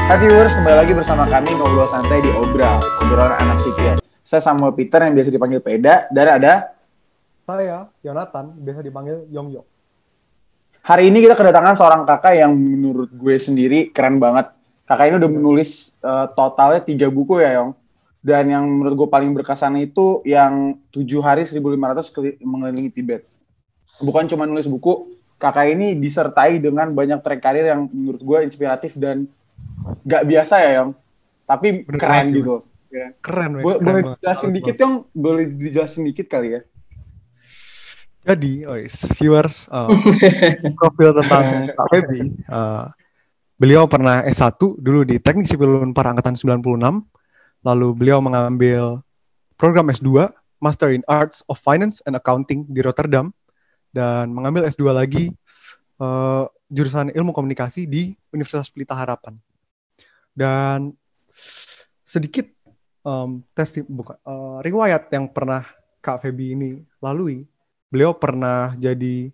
Hai viewers, kembali lagi bersama kami ngobrol santai di Obral, obrolan anak sipil. Saya Samuel Peter yang biasa dipanggil Peda, dan ada Saya, Yonatan, biasa dipanggil Yongyo. hari ini kita kedatangan seorang kakak yang menurut gue sendiri keren banget. Kakak ini udah menulis totalnya 3 buku ya, Yong. Dan yang menurut gue paling berkesan itu yang 7 hari 1500 mengelilingi Tibet. Bukan cuma nulis buku, kakak ini disertai dengan banyak track karir yang menurut gue inspiratif dan gak biasa ya, Yong. Tapi Bener keren banget sih, gitu. Ya. Keren, men. Boleh Keren banget. dijelasin dikit, Yong? Boleh dijelasin dikit kali ya? Jadi, viewers, profil tentang Kak Feby, beliau pernah S1 dulu di Teknik Sipil Unpar Angkatan 96, lalu beliau mengambil program S2, Master in Arts of Finance and Accounting di Rotterdam, dan mengambil S2 lagi jurusan Ilmu Komunikasi di Universitas Pelita Harapan. Dan sedikit riwayat yang pernah Kak Feby ini lalui. Beliau pernah jadi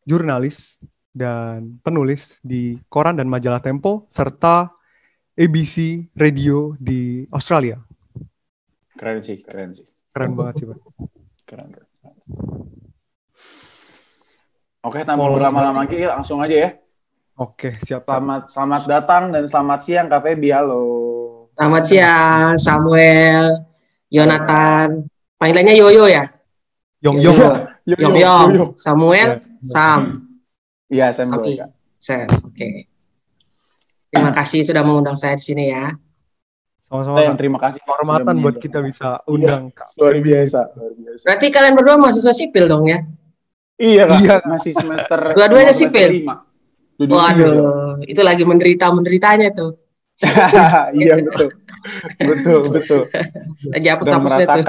jurnalis dan penulis di koran dan majalah Tempo, serta ABC Radio di Australia. Keren sih. Keren banget sih, Pak. Keren. Oke, tanpa berlama-lama lagi, langsung aja ya. Oke, siap. Selamat datang dan selamat siang, Kak Feby. Halo. Selamat siang, Samuel, Yonatan. Panggilannya Yoyo ya? Yong. Samuel, Sam. Iya, Sam. Oke. Terima kasih sudah mengundang saya di sini ya. Sama-sama. Terima kasih. Kehormatan buat kita bisa undang Kak. Luar biasa. Berarti kalian berdua mahasiswa sipil dong ya? Iya, Kak. Iya. Masih semester dua-duanya sipil. 5. Waduh, itu lagi menderitanya tuh. Iya, betul. Lagi hapus-hapusnya tuh.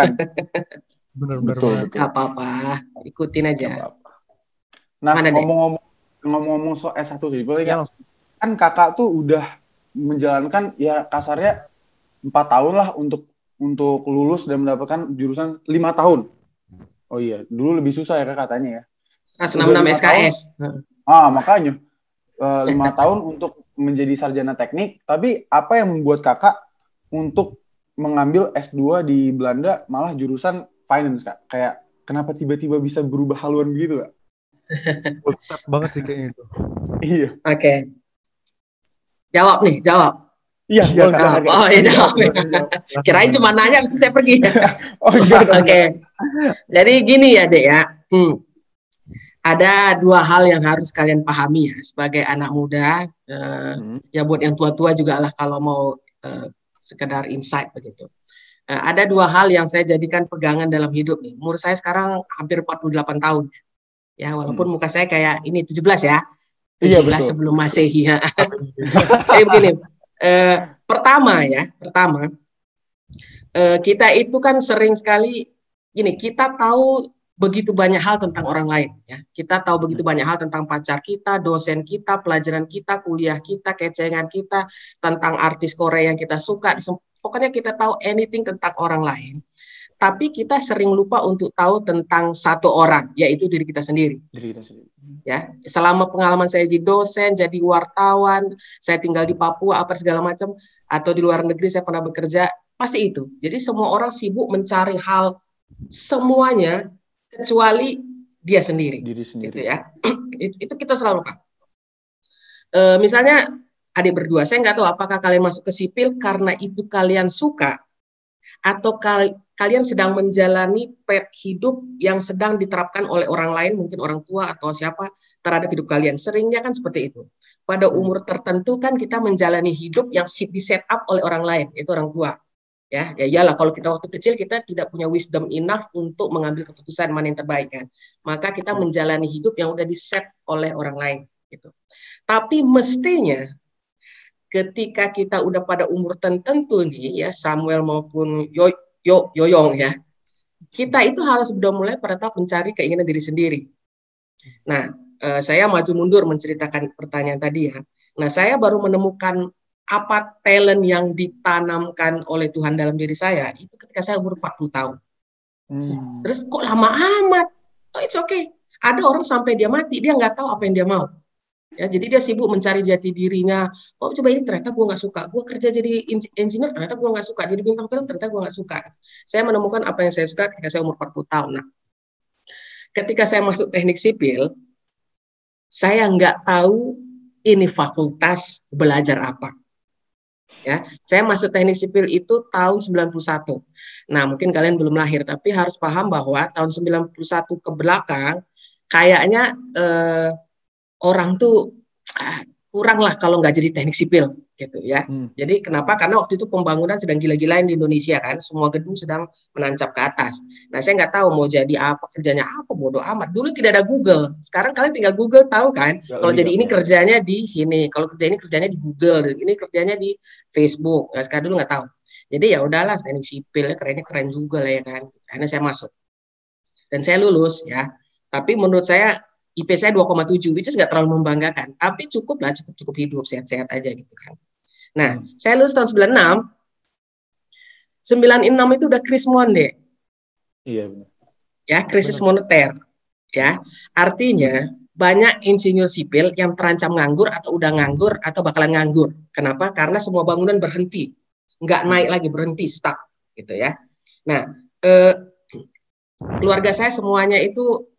Benar-benar. Gak apa-apa, ikutin aja. Nah, ngomong-ngomong soal S1 sih, boleh nggak? Kan kakak tuh udah menjalankan ya kasarnya 4 tahun lah untuk lulus dan mendapatkan jurusan 5 tahun. Oh iya, dulu lebih susah ya Kak katanya ya. 166 SKS. Makanya 5 tahun untuk menjadi sarjana teknik, tapi apa yang membuat kakak untuk mengambil S2 di Belanda malah jurusan finance, Kak? Kayak kenapa tiba-tiba bisa berubah haluan begitu, Kak? Mantap banget sih kayaknya itu. Iya. Oke. Jawab. Iya, Kak. Oh, iya jawab. Kirain cuma nanya, habis itu saya pergi. Oke. Jadi gini ya, Dek ya. Ada 2 hal yang harus kalian pahami ya sebagai anak muda. Ya buat yang tua-tua juga lah kalau mau sekedar insight begitu. Ada 2 hal yang saya jadikan pegangan dalam hidup nih. Umur saya sekarang hampir 48 tahun. Ya, walaupun muka saya kayak ini 17 ya. 17 iya, sebelum Masehi. Jadi begini. Pertama, kita itu kan sering sekali gini, kita tahu begitu banyak hal tentang orang lain ya. Kita tahu begitu banyak hal tentang pacar kita, dosen kita, pelajaran kita, kuliah kita, kecengan kita, tentang artis Korea yang kita suka. Pokoknya kita tahu anything tentang orang lain. Tapi kita sering lupa untuk tahu tentang satu orang, yaitu diri kita sendiri. Ya, selama pengalaman saya jadi dosen, jadi wartawan, saya tinggal di Papua, apa segala macam, atau di luar negeri saya pernah bekerja, pasti itu. Jadi semua orang sibuk mencari hal semuanya kecuali dia sendiri. Diri sendiri. Gitu ya. Itu kita selalu lupa. Misalnya adik berdua, saya nggak tahu apakah kalian masuk ke sipil karena itu kalian suka atau kalian sedang menjalani hidup yang sedang diterapkan oleh orang lain, mungkin orang tua atau siapa terhadap hidup kalian. Seringnya kan seperti itu. Pada umur tertentu kan kita menjalani hidup yang di set up oleh orang lain, itu orang tua. Ya iyalah kalau kita waktu kecil kita tidak punya wisdom enough untuk mengambil keputusan mana yang terbaik kan. Maka kita menjalani hidup yang udah di-set oleh orang lain gitu. Tapi mestinya ketika kita udah pada umur tertentu nih ya, Samuel maupun Yoyong ya, kita itu harus udah mulai pada tahap mencari keinginan diri sendiri. Nah, saya maju mundur menceritakan pertanyaan tadi ya. Nah, saya baru menemukan apa talent yang ditanamkan oleh Tuhan dalam diri saya itu ketika saya umur 40 tahun. Terus kok lama amat? Oh, it's okay. Ada orang sampai dia mati, dia nggak tahu apa yang dia mau. Ya, jadi dia sibuk mencari jati dirinya. Kok coba ini ternyata gue nggak suka. Gue kerja jadi engineer ternyata gue nggak suka. Jadi bintang film ternyata gue nggak suka. Saya menemukan apa yang saya suka ketika saya umur 40 tahun. Nah, ketika saya masuk teknik sipil, saya nggak tahu ini fakultas belajar apa. Ya, saya masuk teknik sipil itu tahun 91. Nah, mungkin kalian belum lahir, tapi harus paham bahwa tahun 91 ke belakang, kayaknya orang tuh kurang lah kalau nggak jadi teknik sipil gitu ya. Jadi kenapa? Karena waktu itu pembangunan sedang gila-gilain di Indonesia kan, semua gedung sedang menancap ke atas. Nah, saya nggak tahu mau jadi apa, kerjanya apa, bodoh amat. Dulu tidak ada Google, sekarang kalian tinggal Google tahu kan. Kalau jadi ini kerjanya di sini, kalau kerja ini kerjanya di Google, ini kerjanya di Facebook. Nah, sekarang dulu nggak tahu. Jadi ya udahlah teknik sipil, kerennya keren juga lah ya kan. Akhirnya saya masuk dan saya lulus ya. Tapi menurut saya IP saya 2,7, which is nggak terlalu membanggakan, tapi cukup lah, cukup hidup, sehat-sehat aja gitu kan. Nah, saya lulus tahun 96, 96 itu udah krisis moneter. Iya benar. Ya, krisis moneter. Ya, artinya banyak insinyur sipil yang terancam nganggur atau udah nganggur atau bakalan nganggur. Kenapa? Karena semua bangunan berhenti, nggak naik lagi, berhenti, stuck, gitu ya. Nah, keluarga saya semuanya itu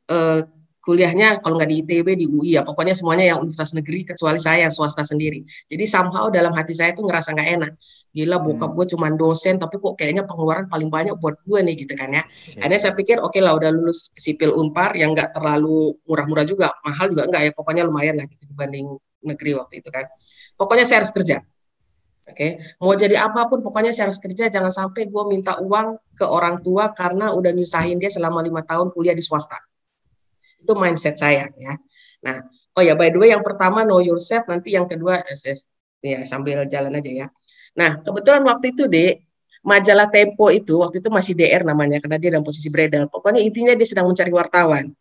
kuliahnya kalau nggak di ITB di UI ya, pokoknya semuanya yang universitas negeri kecuali saya yang swasta sendiri. Jadi somehow dalam hati saya tuh ngerasa nggak enak. Gila, bokap gue cuma dosen tapi kok kayaknya pengeluaran paling banyak buat gue nih gitu kan ya. Akhirnya saya pikir oke lah, udah lulus sipil Unpar yang nggak terlalu murah-murah juga, mahal juga nggak ya, pokoknya lumayan lah gitu dibanding negeri waktu itu kan. Pokoknya saya harus kerja. Oke, mau jadi apapun pokoknya saya harus kerja, jangan sampai gue minta uang ke orang tua karena udah nyusahin dia selama 5 tahun kuliah di swasta. Itu mindset saya ya. Nah, oh ya by the way yang pertama know yourself, nanti yang kedua SS. Ya, sambil jalan aja ya. Nah, kebetulan waktu itu Dek, majalah Tempo itu waktu itu masih DR namanya karena dia dalam posisi beredar. Pokoknya intinya dia sedang mencari wartawan.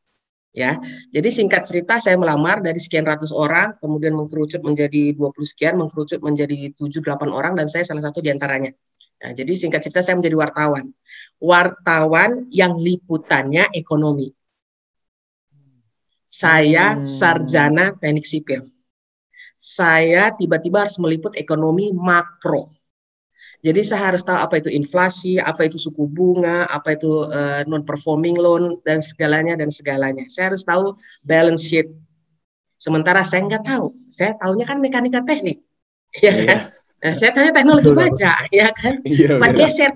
Ya. Jadi singkat cerita saya melamar dari sekian ratus orang, kemudian mengkerucut menjadi 20 sekian, mengkerucut menjadi 7-8 orang dan saya salah satu di antaranya. Nah, jadi singkat cerita saya menjadi wartawan. Wartawan yang liputannya ekonomi. Saya sarjana teknik sipil. Saya tiba-tiba harus meliput ekonomi makro. Jadi saya harus tahu apa itu inflasi, apa itu suku bunga, apa itu non-performing loan, dan segalanya. Saya harus tahu balance sheet. Sementara saya nggak tahu. Saya tahunya kan mekanika teknik. Ya kan? Nah, saya tanya teknologi baja, ya kan?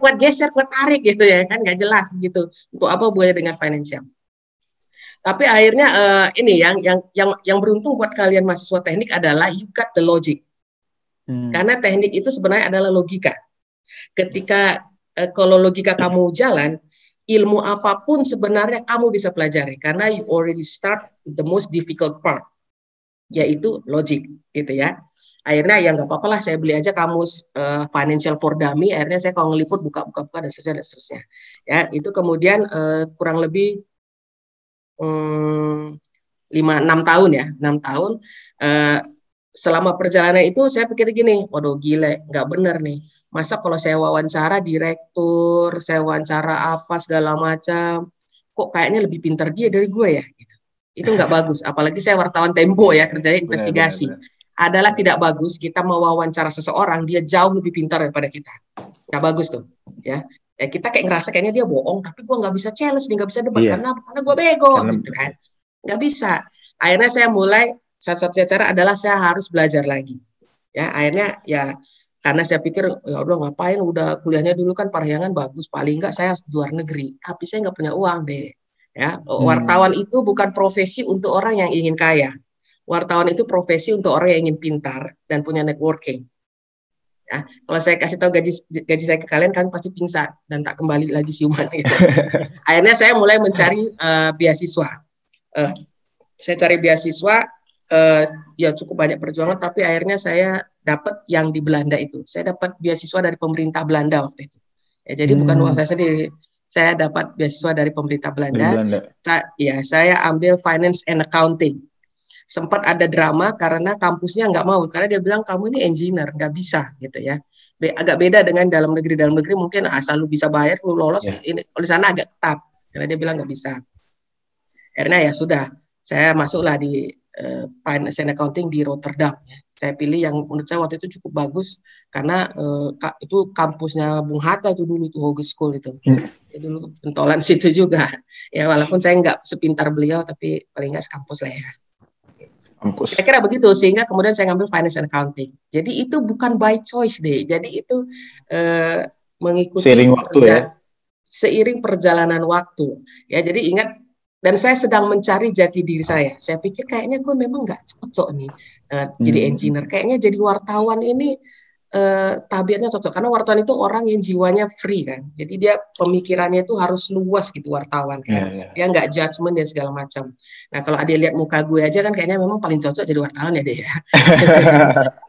Kuat geser, kuat tarik gitu ya kan? Nggak jelas begitu. Untuk apa hubungannya dengan financial? Tapi akhirnya ini yang beruntung buat kalian mahasiswa teknik adalah you got the logic. Karena teknik itu sebenarnya adalah logika. Ketika kalau logika kamu jalan, ilmu apapun sebenarnya kamu bisa pelajari karena you already start with the most difficult part, yaitu logic, gitu ya. Akhirnya ya nggak apa-apa lah, saya beli aja kamus Financial for Dummy. Akhirnya saya kalau ngeliput buka dan seterusnya. Ya, itu kemudian kurang lebih 6 tahun ya, 6 tahun. Selama perjalanan itu saya pikir gini, waduh gile, nggak bener nih. Masa kalau saya wawancara direktur, saya wawancara apa segala macam, kok kayaknya lebih pintar dia dari gue ya? Gitu. Itu nggak bagus. Apalagi saya wartawan Tempo ya, kerjanya investigasi. Adalah tidak bagus kita mewawancara seseorang, dia jauh lebih pintar daripada kita. Nggak bagus tuh, ya. Kita kayak ngerasa kayaknya dia bohong, tapi gue nggak bisa challenge, nggak bisa debat karena gue bego, gitu kan. Nggak bisa. Akhirnya saya mulai, satu-satunya cara adalah saya harus belajar lagi. Ya, akhirnya ya karena saya pikir ya udah ngapain, udah kuliahnya dulu kan Parahyangan bagus, paling nggak saya harus di luar negeri. Tapi saya nggak punya uang deh. Ya, wartawan itu bukan profesi untuk orang yang ingin kaya. Wartawan itu profesi untuk orang yang ingin pintar dan punya networking. Ya, kalau saya kasih tahu gaji saya ke kalian, kan pasti pingsan dan tak kembali lagi siuman gitu. Akhirnya saya mulai mencari beasiswa. Saya cari beasiswa, ya cukup banyak perjuangan, tapi akhirnya saya dapat yang di Belanda itu. Saya dapat beasiswa dari pemerintah Belanda waktu itu. Ya, jadi bukan uang saya sendiri. Saya dapat beasiswa dari pemerintah Belanda. Saya ambil finance and accounting. Sempat ada drama karena kampusnya nggak mau, karena dia bilang kamu ini engineer, nggak bisa gitu ya. Agak beda dengan dalam negeri mungkin asal lu bisa bayar lu lolos. Ini kalau di sana agak ketat karena dia bilang nggak bisa. Akhirnya ya sudah, saya masuklah di Finance and Accounting di Rotterdam. Ya. Saya pilih yang menurut saya waktu itu cukup bagus karena itu kampusnya Bung Hatta itu dulu tuh Hogeschool itu. Ya, dulu pentolan situ juga. Ya walaupun saya nggak sepintar beliau tapi paling nggak sekampus lah ya. Kira-kira begitu sehingga kemudian saya ngambil Finance and Accounting. Jadi itu bukan by choice deh. Jadi itu mengikuti seiring perjalanan waktu. Ya jadi ingat. Dan saya sedang mencari jati diri saya. Saya pikir kayaknya gue memang nggak cocok nih jadi engineer. Kayaknya jadi wartawan ini tabiatnya cocok. Karena wartawan itu orang yang jiwanya free kan. Jadi dia pemikirannya itu harus luas gitu wartawan kan. Dia nggak judgement dan segala macam. Nah kalau ada lihat muka gue aja kan kayaknya memang paling cocok jadi wartawan ya deh ya.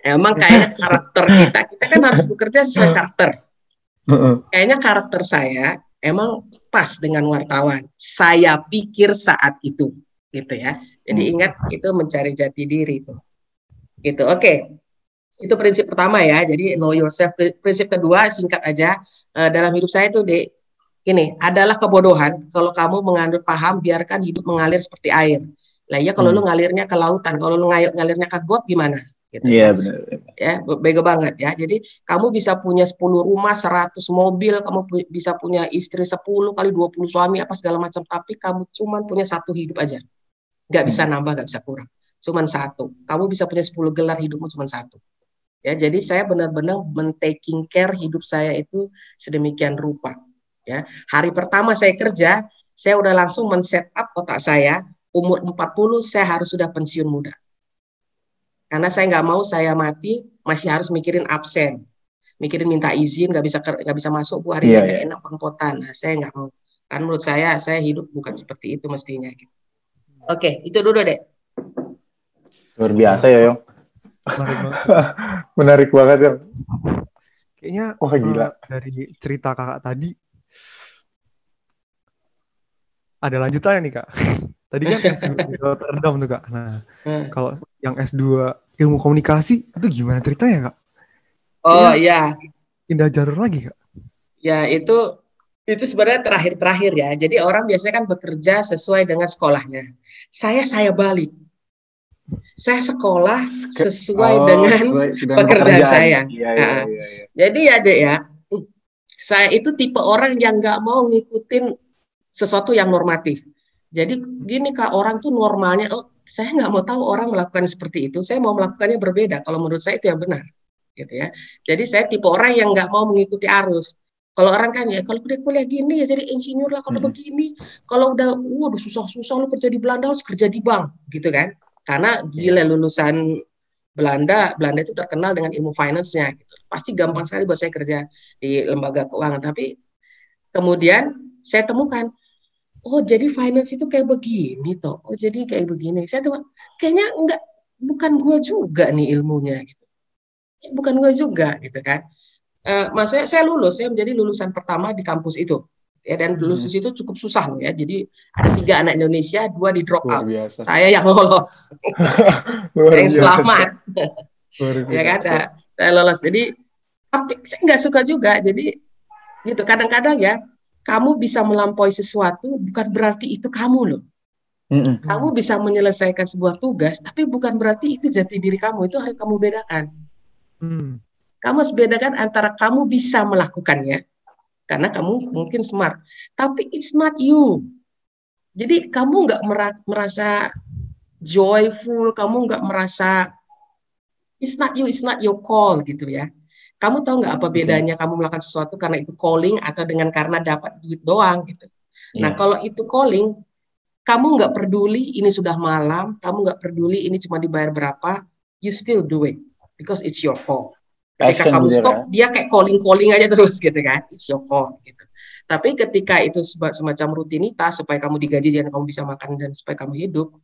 Emang kayaknya karakter kita kan harus bekerja sesuai karakter. Kayaknya karakter saya emang pas dengan wartawan. Saya pikir saat itu, gitu ya. Jadi ingat itu mencari jati diri itu. Gitu. Oke. Itu prinsip pertama ya. Jadi know yourself. Prinsip kedua singkat aja. Dalam hidup saya itu gini, adalah kebodohan kalau kamu menganut paham biarkan hidup mengalir seperti air. Lah ya kalau lu ngalirnya ke lautan, kalau lu ngalirnya ke got gimana? Gitu ya. Benar. Ya, bego banget ya. Jadi kamu bisa punya 10 rumah, 100 mobil, kamu bisa punya istri 10 kali 20 suami apa segala macam, tapi kamu cuma punya satu hidup aja. Nggak bisa nambah, nggak bisa kurang. Cuman satu. Kamu bisa punya 10 gelar, hidupmu cuma satu. Ya, jadi saya benar-benar men-taking care hidup saya itu sedemikian rupa. Ya, hari pertama saya kerja, saya udah langsung men-set up otak saya, umur 40 saya harus sudah pensiun muda. Karena saya nggak mau saya mati masih harus mikirin absen, mikirin minta izin nggak bisa masuk Bu hari ini nggak enak pengpotan. Nah, saya nggak mau. Kan menurut saya hidup bukan seperti itu mestinya. Gitu. Oke, itu dulu deh. Luar biasa ya Yong. Menarik banget ya. Kayaknya gila. Dari cerita kakak tadi ada lanjutannya nih kak. Tadi kan S2 di Rotterdam tuh kak. Nah, kalau yang S2 ilmu komunikasi itu gimana ceritanya kak? Oh iya. Pindah jalur lagi kak? Ya itu sebenarnya terakhir ya. Jadi orang biasanya kan bekerja sesuai dengan sekolahnya. Saya balik. Saya sekolah sesuai dengan pekerjaan saya. Iya. Jadi ya dek ya, saya itu tipe orang yang nggak mau ngikutin sesuatu yang normatif. Jadi gini kak, orang tuh normalnya, saya nggak mau tahu orang melakukan seperti itu. Saya mau melakukannya berbeda. Kalau menurut saya itu yang benar, gitu ya. Jadi saya tipe orang yang nggak mau mengikuti arus. Kalau orang kan ya, kalau udah kuliah gini ya jadi insinyur lah. Kalau begini, kalau udah susah-susah lu kerja di Belanda harus kerja di bank, gitu kan? Karena gila lulusan Belanda itu terkenal dengan ilmu finance-nya. Gitu. Pasti gampang sekali buat saya kerja di lembaga keuangan. Tapi kemudian saya temukan, oh jadi finance itu kayak begini toh. Oh jadi kayak begini. Saya tuh kayaknya bukan gue juga nih ilmunya gitu. Bukan gue juga gitu kan. Maksudnya saya menjadi lulusan pertama di kampus itu. Ya dan lulus di situ cukup susah loh ya. Jadi ada 3 anak Indonesia, 2 di drop out. Saya yang lolos. Saya yang selamat. Ya kan, saya lolos. Jadi tapi saya nggak suka juga. Jadi gitu kadang-kadang ya kamu bisa melampaui sesuatu bukan berarti itu kamu loh. Kamu bisa menyelesaikan sebuah tugas, tapi bukan berarti itu jati diri kamu. Itu harus kamu bedakan. Kamu harus bedakan antara kamu bisa melakukannya, karena kamu mungkin smart, tapi it's not you. Jadi kamu nggak merasa joyful, kamu nggak merasa it's not you, it's not your call gitu ya. Kamu tahu nggak apa bedanya kamu melakukan sesuatu karena itu calling atau dengan karena dapat duit doang gitu. Nah kalau itu calling, kamu nggak peduli ini sudah malam, kamu nggak peduli ini cuma dibayar berapa, you still do it because it's your call. Ketika kamu stop, dia kayak calling aja terus gitu kan, it's your call gitu. Tapi ketika itu semacam rutinitas supaya kamu digaji dan kamu bisa makan dan supaya kamu hidup,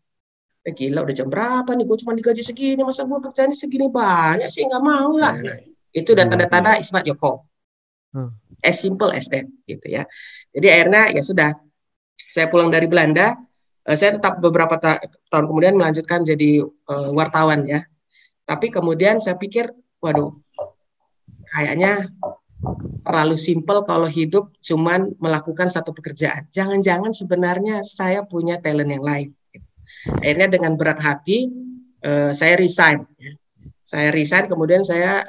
gila udah jam berapa nih, gue cuma digaji segini, masa gue kerjanya segini banyak sih, nggak mau lah. Itu dan tanda-tanda it's not your call. As simple as that gitu ya. Jadi akhirnya ya sudah, saya pulang dari Belanda, saya tetap beberapa tahun kemudian melanjutkan jadi wartawan ya. Tapi kemudian saya pikir, waduh, kayaknya terlalu simpel kalau hidup cuman melakukan satu pekerjaan. Jangan-jangan sebenarnya saya punya talent yang lain. Akhirnya dengan berat hati saya resign. Ya. Saya resign, kemudian saya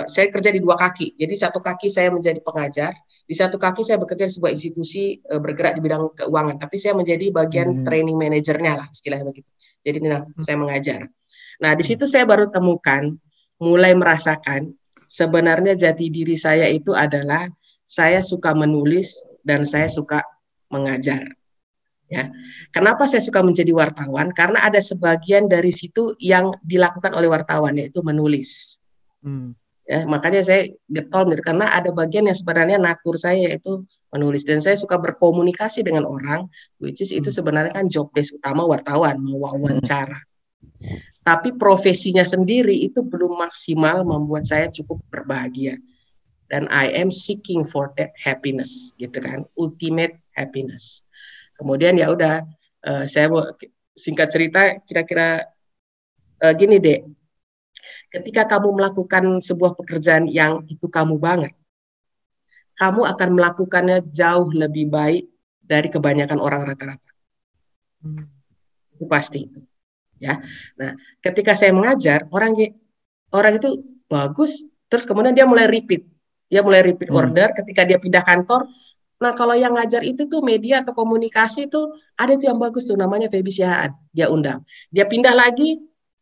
saya kerja di 2 kaki. Jadi 1 kaki saya menjadi pengajar, di 1 kaki saya bekerja di sebuah institusi bergerak di bidang keuangan. Tapi saya menjadi bagian training manajernya lah, istilahnya begitu. Jadi saya mengajar. Nah di situ saya baru temukan, mulai merasakan sebenarnya jati diri saya itu adalah saya suka menulis dan saya suka mengajar. Ya, kenapa saya suka menjadi wartawan? Karena ada sebagian dari situ yang dilakukan oleh wartawan, yaitu menulis. Ya, makanya saya getol gitu, karena ada bagian yang sebenarnya natur saya yaitu menulis, dan saya suka berkomunikasi dengan orang, which is itu sebenarnya kan job desk utama wartawan, mewawancara. Tapi profesinya sendiri itu belum maksimal membuat saya cukup berbahagia, dan I am seeking for that happiness, gitu kan, ultimate happiness. Kemudian ya udah, saya singkat cerita kira-kira gini deh. Ketika kamu melakukan sebuah pekerjaan yang itu kamu banget, kamu akan melakukannya jauh lebih baik dari kebanyakan orang rata-rata. Itu pasti. Ya. Nah, ketika saya mengajar, orang itu bagus, terus kemudian dia mulai repeat. Dia mulai repeat order ketika dia pindah kantor. Nah, kalau yang ngajar itu tuh media atau komunikasi tuh ada tuh yang bagus tuh, namanya Feby Sihaan. Dia undang. Dia pindah lagi,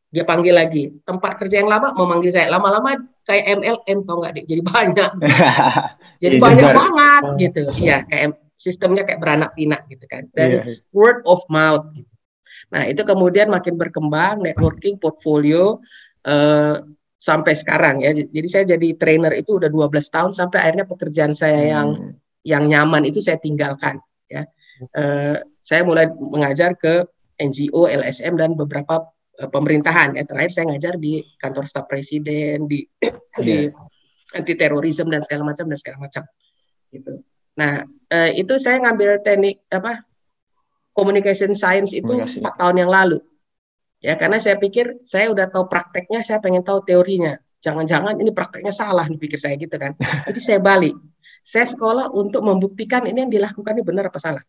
dia panggil lagi. Tempat kerja yang lama memanggil saya. Lama-lama kayak MLM, tau nggak, jadi banyak. Jadi banyak banget gitu. Iya, kayak sistemnya kayak beranak pinak gitu kan. Dan word of mouth gitu. Nah, itu kemudian makin berkembang, networking, portfolio, sampai sekarang ya. Jadi saya jadi trainer itu udah 12 tahun, sampai akhirnya pekerjaan saya yang nyaman itu saya tinggalkan. Ya. Saya mulai mengajar ke NGO, LSM, dan beberapa pemerintahan. Ya. Terakhir saya ngajar di kantor staf presiden, di anti terorisme dan segala macam. Gitu. Nah, itu saya ngambil teknik communication science itu 4 tahun yang lalu. Ya, karena saya pikir saya udah tahu prakteknya, saya pengen tahu teorinya. Jangan-jangan ini prakteknya salah, pikir saya gitu kan. Jadi saya balik. Saya sekolah untuk membuktikan ini yang dilakukan ini benar apa salah.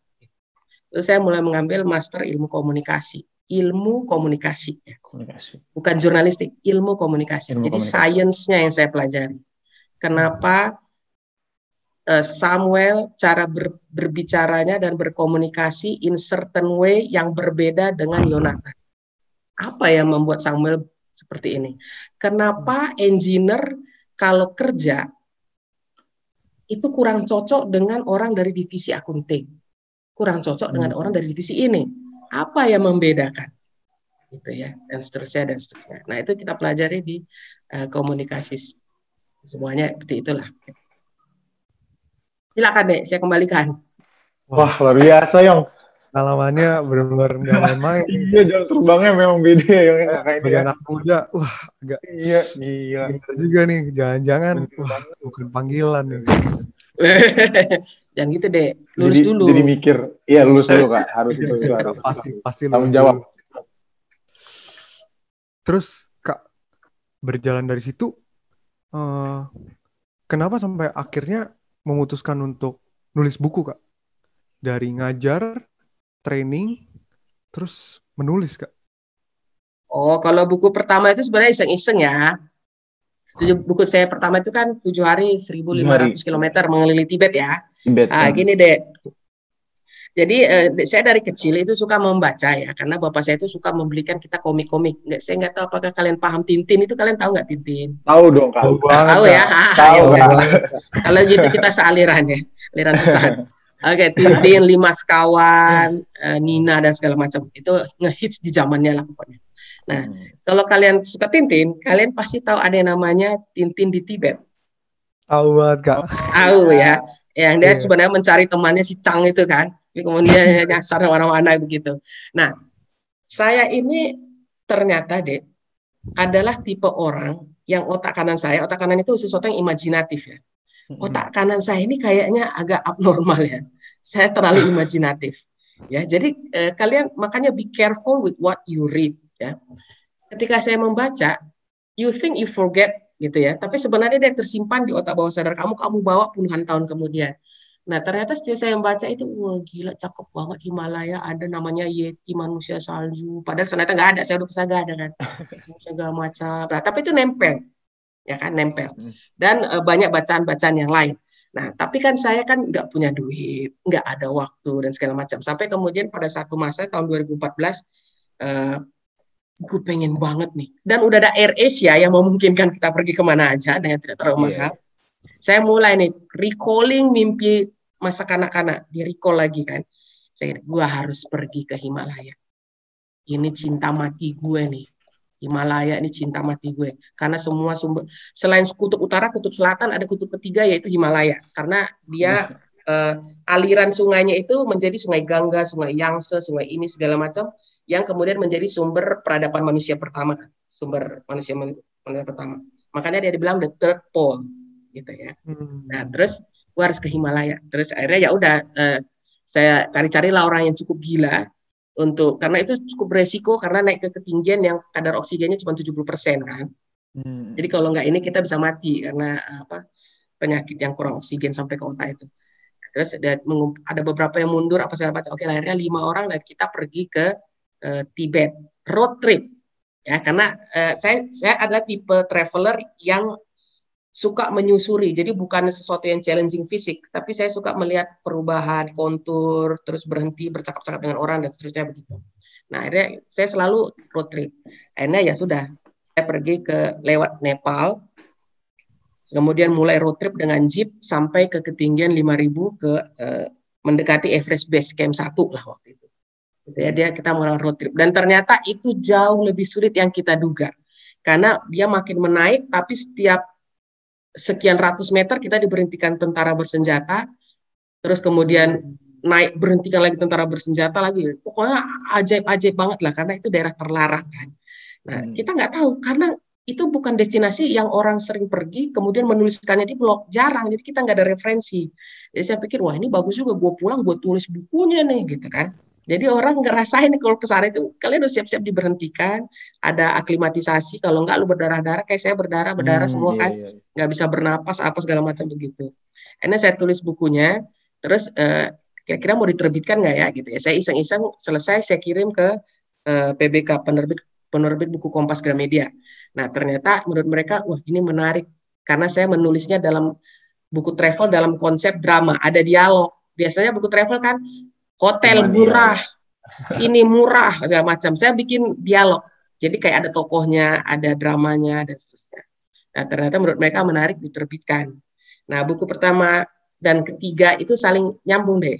Terus saya mulai mengambil master ilmu komunikasi. Ilmu komunikasi. Bukan jurnalistik, ilmu komunikasi. Jadi sainsnya yang saya pelajari. Kenapa Samuel cara berbicaranya dan berkomunikasi in certain way yang berbeda dengan Yonatan. Apa yang membuat Samuel seperti ini? Kenapa engineer kalau kerja itu kurang cocok dengan orang dari divisi akunting? Kurang cocok dengan orang dari divisi ini. Apa yang membedakan? Gitu ya, dan seterusnya. Nah, itu kita pelajari di komunikasi. Semuanya seperti itulah. Silakan deh, saya kembalikan. Wah, luar biasa, Yong. Pengalamannya benar-benar nggak main-main. Iya, jam terbangnya memang beda ya. Bagi anak muda, wah, agak iya. Benar juga nih, jangan-jangan bukan panggilan nih. Jangan gitu deh, lulus dulu. Jadi mikir, iya lulus dulu Kak, harus itu harus. Pasti tanggung jawab. Terus Kak, berjalan dari situ, kenapa sampai akhirnya memutuskan untuk nulis buku Kak? Dari ngajar, training, terus menulis Kak? Oh, kalau buku pertama itu sebenarnya iseng-iseng ya. Buku saya pertama itu kan 7 hari 1.500 km mengelilingi Tibet ya. Gini deh. Jadi saya dari kecil itu suka membaca ya, karena bapak saya itu suka membelikan kita komik-komik. Saya nggak tahu apakah kalian paham Tintin itu, kalian tahu nggak Tintin? Tahu dong Kak. Tahu ya. Tahu. Kalau gitu kita sealiran ya, aliran sesat. Oke, Tintin, 5 Sekawan, Nina dan segala macam. Itu ngehits di zamannya lah pokoknya. Nah, kalau kalian suka Tintin, kalian pasti tahu ada yang namanya Tintin di Tibet. Tahu banget Kak. Tahu ya. Yang dia sebenarnya mencari temannya si Chang itu kan. Kemudian nyasar mana-mana begitu. Nah, saya ini ternyata adalah tipe orang yang otak kanan itu sesuatu yang imajinatif ya. Otak kanan saya ini kayaknya agak abnormal ya. Saya terlalu imajinatif. Ya, jadi kalian makanya be careful with what you read ya. Ketika saya membaca, you think you forget gitu ya, tapi sebenarnya dia tersimpan di otak bawah sadar kamu bawa puluhan tahun kemudian. Nah, ternyata setelah saya membaca itu, wah gila cakep banget Himalaya, ada namanya Yeti manusia salju. Padahal ternyata nggak ada, saya udah kesana nggak ada kan. Segala macam. Nah, tapi itu nempel, ya kan nempel. Dan banyak bacaan-bacaan yang lain. Nah, tapi kan saya kan nggak punya duit, nggak ada waktu dan segala macam. Sampai kemudian pada satu masa tahun 2014, gue pengen banget nih. Dan udah ada Air Asia yang memungkinkan kita pergi kemana aja dengan tidak terlalu mahal. Saya mulai nih recalling mimpi masa kanak-kanak, di recall lagi kan. Saya gue harus pergi ke Himalaya. Ini cinta mati gue nih. Himalaya ini cinta mati gue. Karena semua sumber, selain kutub utara, kutub selatan, ada kutub ketiga yaitu Himalaya. Karena dia aliran sungainya itu menjadi sungai Gangga, sungai Yangtze, sungai ini segala macam, yang kemudian menjadi sumber peradaban manusia pertama. Sumber manusia pertama. Makanya dia dibilang the third pole. Gitu ya. Nah, terus gue harus ke Himalaya. Terus akhirnya ya udah saya cari-carilah orang yang cukup gila untuk, karena itu cukup beresiko karena naik ke ketinggian yang kadar oksigennya cuma 70% kan. Jadi kalau nggak ini kita bisa mati karena penyakit yang kurang oksigen sampai ke otak itu. Terus ada beberapa yang mundur apa segala macam. Oke, akhirnya 5 orang dan kita pergi ke Tibet road trip. Ya, karena saya adalah tipe traveler yang suka menyusuri, jadi bukan sesuatu yang challenging fisik, tapi saya suka melihat perubahan kontur, terus berhenti bercakap-cakap dengan orang dan seterusnya begitu. Nah, akhirnya saya selalu road trip. Akhirnya ya sudah, saya pergi ke lewat Nepal, kemudian mulai road trip dengan jeep sampai ke ketinggian 5.000 ke mendekati Everest Base Camp 1 lah waktu itu. Ya, kita melakukan road trip dan ternyata itu jauh lebih sulit yang kita duga, karena dia makin menaik, tapi setiap sekian ratus meter kita diberhentikan tentara bersenjata, terus kemudian naik berhentikan lagi tentara bersenjata lagi. Pokoknya ajaib-ajaib banget lah, karena itu daerah terlarang kan. Nah, kita nggak tahu karena itu bukan destinasi yang orang sering pergi, kemudian menuliskannya di blog, jarang. Jadi kita nggak ada referensi. Jadi saya pikir, wah ini bagus juga, gue pulang gue tulis bukunya nih, gitu kan. Jadi orang ngerasain kalau ke sana itu, kalian udah siap-siap diberhentikan, ada aklimatisasi, kalau enggak lu berdarah-darah, kayak saya berdarah semua kan, nggak bisa bernapas, apa segala macam begitu. Akhirnya saya tulis bukunya, terus kira-kira mau diterbitkan nggak ya, gitu ya. Saya iseng-iseng, selesai saya kirim ke PBK, penerbit buku Kompas Gramedia. Nah, ternyata menurut mereka, wah ini menarik, karena saya menulisnya dalam buku travel dalam konsep drama, ada dialog. Biasanya buku travel kan, hotel murah, ini murah, segala macam. Saya bikin dialog. Jadi kayak ada tokohnya, ada dramanya, dan seterusnya. Nah, ternyata menurut mereka menarik diterbitkan. Nah, buku pertama dan ketiga itu saling nyambung deh.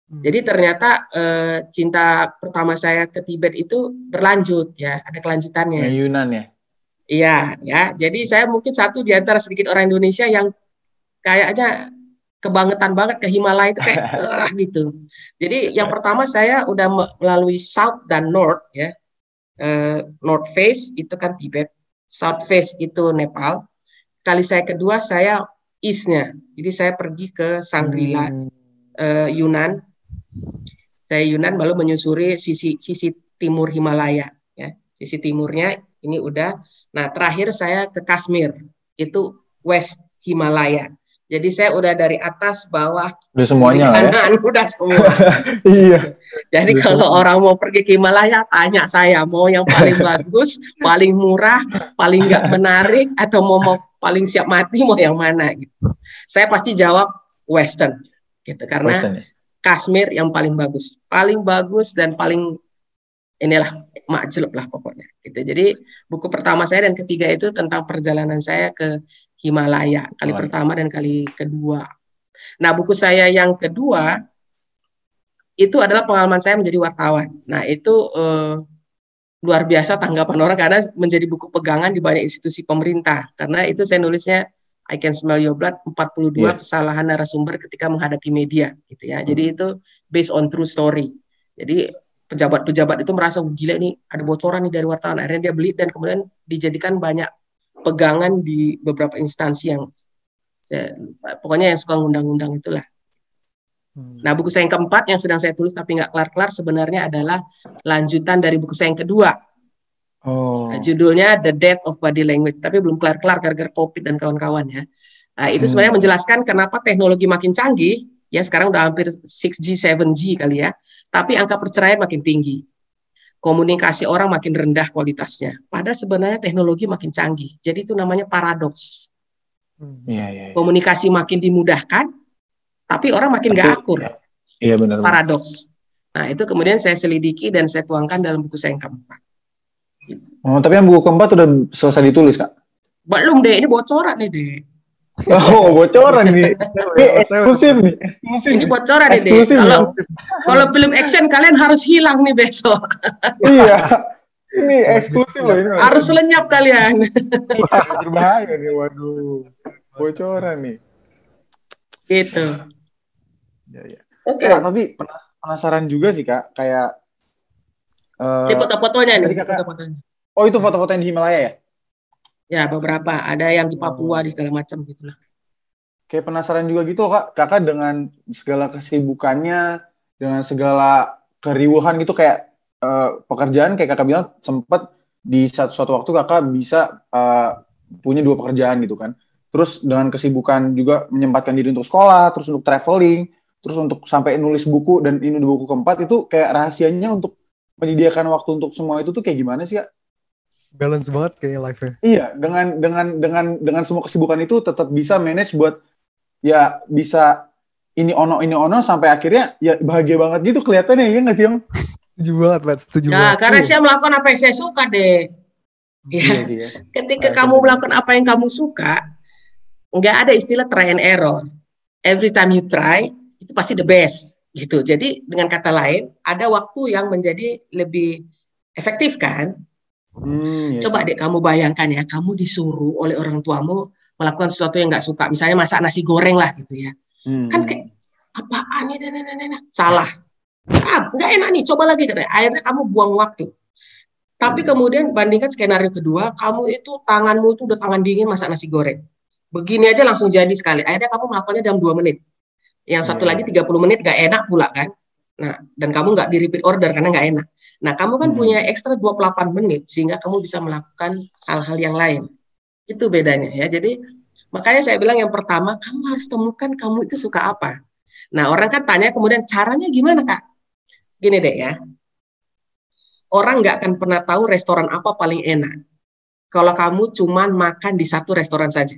Jadi ternyata cinta pertama saya ke Tibet itu berlanjut, ya, ada kelanjutannya. Yunan ya? Iya, ya. Jadi saya mungkin satu di antara sedikit orang Indonesia yang kayaknya kebangetan banget ke Himalaya itu kayak gitu. Jadi yang pertama saya udah melalui South dan North ya. North Face itu kan Tibet, South Face itu Nepal. Kali saya kedua saya East-nya. Jadi saya pergi ke Shangri-La, Yunan. Saya Yunan lalu menyusuri sisi timur Himalaya ya. Sisi timurnya ini udah. Nah, terakhir saya ke Kashmir. Itu West Himalaya. Jadi saya udah dari atas, bawah, udah semuanya kanan, ya? Udah semua. Iya. Jadi udah kalau semua. Orang mau pergi ke Himalaya, tanya saya mau yang paling bagus, paling murah, paling nggak menarik, atau mau paling siap mati mau yang mana? Gitu. Saya pasti jawab Western, gitu karena Western, ya? Kashmir yang paling bagus dan paling inilah makjlub lah pokoknya. Gitu. Jadi buku pertama saya dan ketiga itu tentang perjalanan saya ke Himalaya, kali pertama dan kali kedua. Nah, buku saya yang kedua itu adalah pengalaman saya menjadi wartawan. Nah, itu luar biasa tanggapan orang karena menjadi buku pegangan di banyak institusi pemerintah. Karena itu saya nulisnya I Can Smell Your Blood, 42 kesalahan narasumber ketika menghadapi media, gitu ya. Jadi itu based on true story. Jadi pejabat-pejabat itu merasa gila nih ada bocoran nih dari wartawan. Akhirnya dia beli dan kemudian dijadikan banyak pegangan di beberapa instansi yang pokoknya yang suka ngundang-undang itulah. Nah, buku saya yang keempat yang sedang saya tulis tapi nggak kelar-kelar sebenarnya adalah lanjutan dari buku saya yang kedua. Nah, judulnya The Death of Body Language, tapi belum kelar-kelar gara-gara COVID dan kawan-kawan ya. Nah, itu sebenarnya menjelaskan kenapa teknologi makin canggih, Ya sekarang udah hampir 6G, 7G kali ya. Tapi angka perceraian makin tinggi. Komunikasi orang makin rendah kualitasnya. Padahal sebenarnya teknologi makin canggih. Jadi itu namanya paradoks. Komunikasi makin dimudahkan, tapi orang makin nggak akur. Iya benar. Paradoks. Nah itu kemudian saya selidiki dan saya tuangkan dalam buku saya yang keempat. Oh, tapi yang buku keempat udah selesai ditulis, Kak? Belum deh, ini bocoran nih deh. Oh, bocoran nih. Ini eksklusif nih. Ini bocoran nih deh. Kalau film action kalian harus hilang nih besok. Iya. Ini eksklusif loh ini. Harus lenyap kalian. Berbahaya nih, waduh. Bocoran nih. Gitu. Ya. Oke. Tapi penasaran juga sih, Kak, kayak ini foto-fotonya nih, foto-fotonya. Oh, itu foto-foto yang di Himalaya ya? Ya, beberapa. Ada yang di Papua, di segala macam gitu lah. Kayak penasaran juga gitu loh, Kak. Kakak dengan segala kesibukannya, dengan segala keriuhan gitu, kayak pekerjaan, kayak Kakak bilang, sempat di suatu waktu Kakak bisa punya 2 pekerjaan gitu kan. Terus dengan kesibukan juga menyempatkan diri untuk sekolah, terus untuk traveling, terus untuk sampai nulis buku, dan ini di buku keempat, itu kayak rahasianya untuk menyediakan waktu untuk semua itu tuh kayak gimana sih, Kak? Balance banget kayak life-nya. Iya, dengan semua kesibukan itu tetap bisa manage buat ya bisa ini ono sampai akhirnya ya bahagia banget gitu kelihatannya, ya nggak sih, Om? Setuju banget, Pak. Setuju ya, banget. karena saya melakukan apa yang saya suka deh. Ya. Iya. Ketika kamu melakukan apa yang kamu suka, nggak ada istilah try and error. Every time you try, itu pasti the best. Gitu. Jadi dengan kata lain, ada waktu yang menjadi lebih efektif kan? Coba deh kamu bayangkan ya, kamu disuruh oleh orang tuamu melakukan sesuatu yang nggak suka, misalnya masak nasi goreng lah gitu ya. Kan kayak apaan ya, salah. Nggak enak nih, coba lagi katanya. Akhirnya kamu buang waktu. Tapi kemudian bandingkan skenario kedua, kamu itu tanganmu itu udah tangan dingin masak nasi goreng. Begini aja langsung jadi sekali. Akhirnya kamu melakukannya dalam 2 menit. Yang satu lagi 30 menit nggak enak pula kan. Nah, dan kamu nggak di repeat order karena nggak enak. Nah, kamu kan punya ekstra 28 menit sehingga kamu bisa melakukan hal-hal yang lain. Itu bedanya ya. Jadi makanya saya bilang yang pertama, kamu harus temukan kamu itu suka apa. Nah, orang kan tanya kemudian caranya gimana, Kak? Gini deh ya. Orang nggak akan pernah tahu restoran apa paling enak kalau kamu cuman makan di satu restoran saja.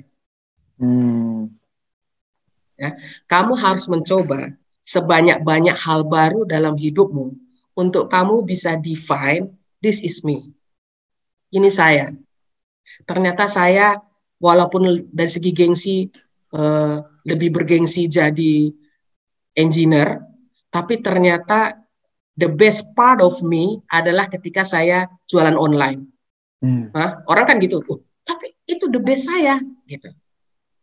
Ya, kamu harus mencoba sebanyak-banyak hal baru dalam hidupmu untuk kamu bisa define this is me. Ini saya. Ternyata saya walaupun dari segi gengsi lebih bergengsi jadi engineer, tapi ternyata the best part of me adalah ketika saya jualan online. Orang kan gitu, tapi itu the best saya, gitu.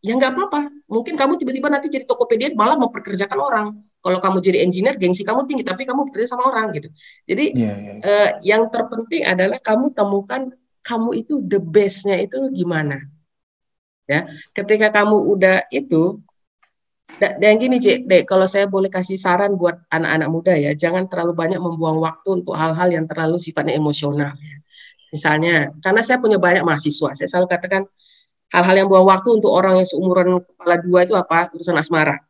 Ya nggak apa-apa. Mungkin kamu tiba-tiba nanti jadi Tokopedia malah memperkerjakan orang. Kalau kamu jadi engineer, gengsi kamu tinggi, tapi kamu bekerja sama orang gitu. Jadi yang terpenting adalah kamu temukan kamu itu the best-nya itu gimana. Ya, ketika kamu udah itu, dan gini Dek, kalau saya boleh kasih saran buat anak-anak muda ya, jangan terlalu banyak membuang waktu untuk hal-hal yang terlalu sifatnya emosional. Misalnya, karena saya punya banyak mahasiswa, saya selalu katakan hal-hal yang buang waktu untuk orang yang seumuran kepala 2 itu apa? Urusan asmara.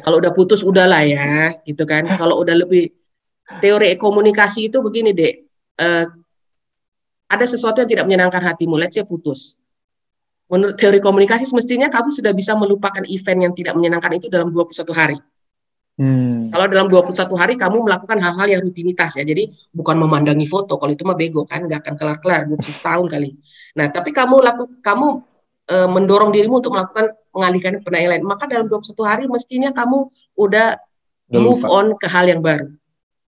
Kalau udah putus udahlah ya, gitu kan. Kalau udah lebih teori komunikasi itu begini Dek, ada sesuatu yang tidak menyenangkan hatimu, let's say putus. Menurut teori komunikasi semestinya kamu sudah bisa melupakan event yang tidak menyenangkan itu dalam 21 hari. Kalau dalam 21 hari kamu melakukan hal-hal yang rutinitas ya, jadi bukan memandangi foto, kalau itu mah bego kan, nggak akan kelar-kelar 21 tahun kali. Nah, tapi kamu mendorong dirimu untuk melakukan mengalihkan kepada yang lain, maka dalam 21 hari mestinya kamu udah move on ke hal yang baru.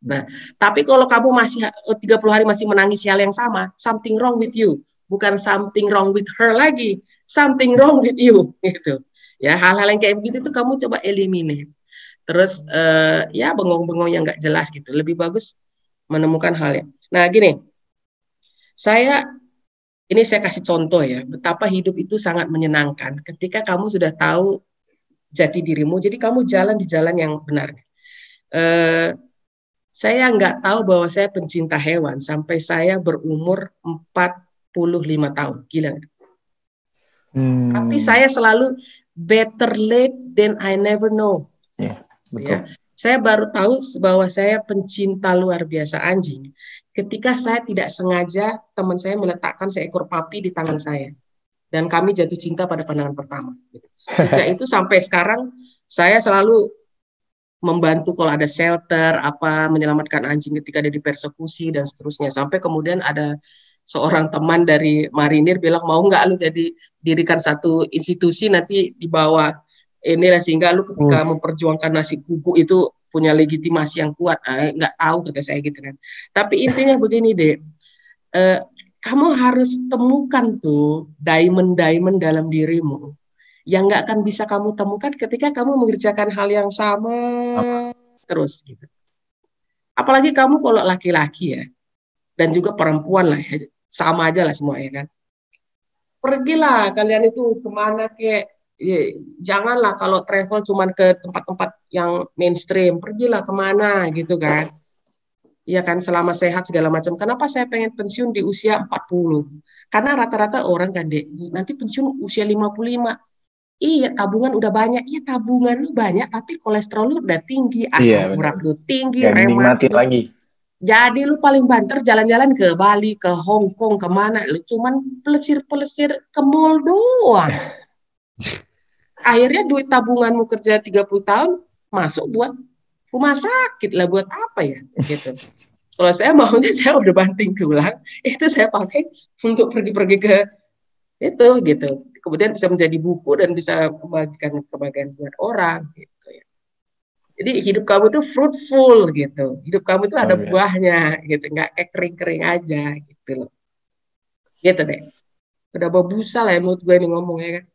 Nah, tapi kalau kamu masih 30 hari masih menangis hal yang sama, something wrong with you. Bukan something wrong with her lagi, something wrong with you gitu. Ya, hal-hal yang kayak begitu tuh kamu coba eliminate. Terus ya bengong-bengong yang nggak jelas gitu. Lebih bagus menemukan hal yang. Nah, gini. Saya kasih contoh ya, betapa hidup itu sangat menyenangkan ketika kamu sudah tahu jati dirimu, jadi kamu jalan di jalan yang benar. Saya nggak tahu bahwa saya pencinta hewan sampai saya berumur 45 tahun. Gila. Tapi saya selalu better late than I never know. Iya, betul. Ya, saya baru tahu bahwa saya pencinta luar biasa anjing ketika saya tidak sengaja teman saya meletakkan seekor papi di tangan saya dan kami jatuh cinta pada pandangan pertama. Sejak itu sampai sekarang saya selalu membantu kalau ada shelter, menyelamatkan anjing ketika dia dipersekusi dan seterusnya. Sampai kemudian ada seorang teman dari marinir bilang, mau nggak lu jadi dirikan satu institusi nanti di bawah inilah, sehingga lu ketika memperjuangkan nasib kuku itu punya legitimasi yang kuat. Nggak tahu, kata saya gitu kan. Tapi intinya begini deh, kamu harus temukan tuh diamond dalam dirimu yang nggak akan bisa kamu temukan ketika kamu mengerjakan hal yang sama terus gitu. Apalagi kamu kalau laki-laki ya, dan juga perempuan lah ya, sama aja lah semua ya kan. Pergilah kalian itu kemana kayak, ya, janganlah kalau travel cuman ke tempat-tempat yang mainstream, pergilah kemana gitu kan. Iya kan, selama sehat segala macam. Kenapa saya pengen pensiun di usia 40? Karena rata-rata orang kan, Dek, nanti pensiun usia 55. Iya, tabungan udah banyak. Iya, tabungan lu banyak, tapi kolesterol lu udah tinggi, asam urat lu tinggi, rematik lagi. Jadi lu paling banter jalan-jalan ke Bali, ke Hong Kong, kemana? Lu cuman pelesir-pelesir ke mall doang. Akhirnya duit tabunganmu kerja 30 tahun, masuk buat rumah sakit lah, buat apa ya? Gitu. Kalau saya maunya, saya udah banting tulang, itu saya pakai untuk pergi-pergi ke itu gitu. Kemudian bisa menjadi buku dan bisa membagikan kebahagiaan buat orang gitu ya. Jadi hidup kamu tuh fruitful gitu. Hidup kamu tuh ada buahnya gitu, nggak kayak kering-kering aja gitu loh. Gitu deh. Udah berbusa lah ya menurut gue ini ngomong ya kan.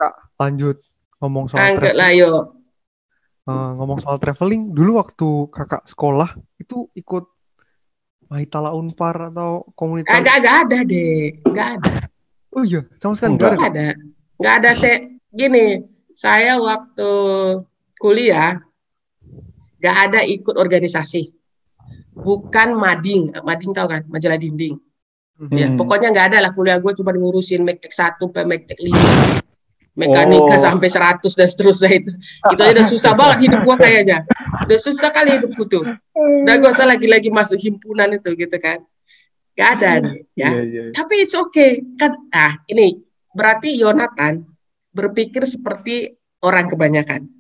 Kak, lanjut ngomong soal Angkat lah yuk. Ngomong soal traveling, dulu waktu kakak sekolah itu ikut Mahitala Unpar atau komunitas? Agak ada deh, nggak ada. Oh iya, sama sekali nggak ada. Saya waktu kuliah nggak ada ikut organisasi, bukan mading tahu kan, majalah dinding. Ya, pokoknya nggak ada lah, kuliah gue cuma ngurusin Mektek 1 sampai Mektek 5. Mekanika sampai 100 dan seterusnya itu aja udah susah banget hidup gua kayaknya. Udah susah kali hidupku tuh. Udah gak usah lagi masuk himpunan itu gitu kan. Gak ada nih ya. Tapi it's okay. Kan ini berarti Yonatan berpikir seperti orang kebanyakan.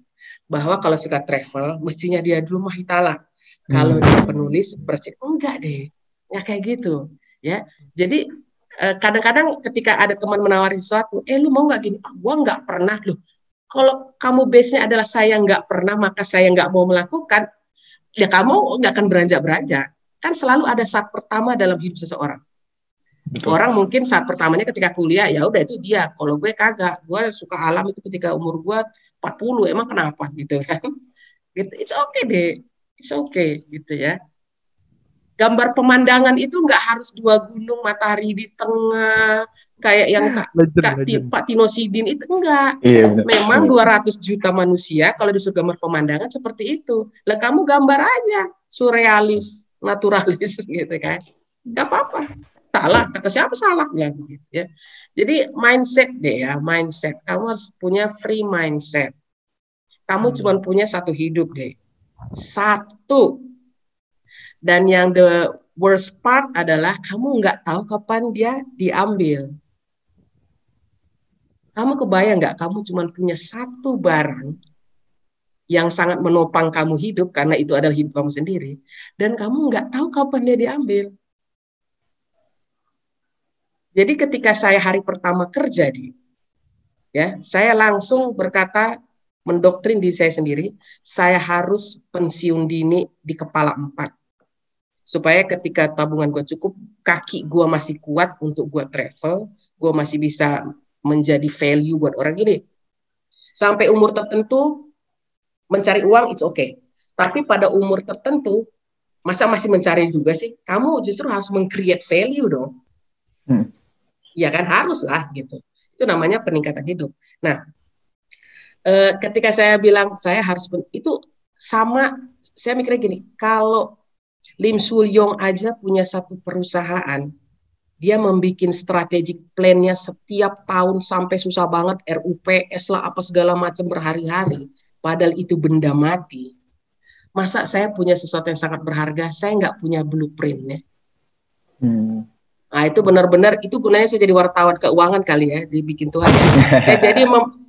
Bahwa kalau suka travel mestinya dia dulu Mahitala. Kalau dia penulis berarti enggak deh. Nggak kayak gitu ya. Jadi kadang-kadang ketika ada teman menawari sesuatu, lu mau nggak gini? Gua nggak pernah loh. Kalau kamu base-nya adalah saya nggak pernah, maka saya nggak mau melakukan, ya kamu nggak akan beranjak-beranjak. Kan selalu ada saat pertama dalam hidup seseorang. Betul. Orang mungkin saat pertamanya ketika kuliah, ya udah itu dia. Kalau gue kagak, gue suka alam itu ketika umur gue 40, emang kenapa gitu kan? Gitu, it's okay deh, it's okay gitu ya. Gambar pemandangan itu nggak harus 2 gunung matahari di tengah kayak yang Pak Tino Sidin itu, enggak. Memang 200 juta manusia kalau disuruh gambar pemandangan seperti itu. Lah kamu gambar aja surrealis, naturalis gitu kan. Nggak apa-apa. Salah, kata siapa salah bilang gitu ya. Jadi mindset deh ya, mindset. Kamu harus punya free mindset. Kamu cuma punya satu hidup deh. Satu. Dan yang the worst part adalah kamu nggak tahu kapan dia diambil. Kamu kebayang nggak kamu cuma punya satu barang yang sangat menopang kamu hidup karena itu adalah hidup kamu sendiri. Dan kamu nggak tahu kapan dia diambil. Jadi ketika saya hari pertama kerja saya langsung berkata, mendoktrin diri saya sendiri, saya harus pensiun dini di kepala 4. Supaya ketika tabungan gue cukup, kaki gue masih kuat untuk gue travel, gue masih bisa menjadi value buat orang ini. Sampai umur tertentu, mencari uang, it's okay. Tapi pada umur tertentu, masa masih mencari juga sih? Kamu justru harus meng-create value dong. Ya kan, haruslah gitu. Itu namanya peningkatan hidup. Nah, ketika saya bilang, saya harus, itu sama, saya mikirnya gini, kalau Lim Sul Yong aja punya satu perusahaan dia membuat strategic plan-nya setiap tahun sampai susah banget, RUPS lah apa segala macam berhari-hari, padahal itu benda mati. Masa saya punya sesuatu yang sangat berharga, saya nggak punya blueprint-nya. Nah, itu benar-benar, itu gunanya saya jadi wartawan keuangan kali ya, dibikin Tuhan ya.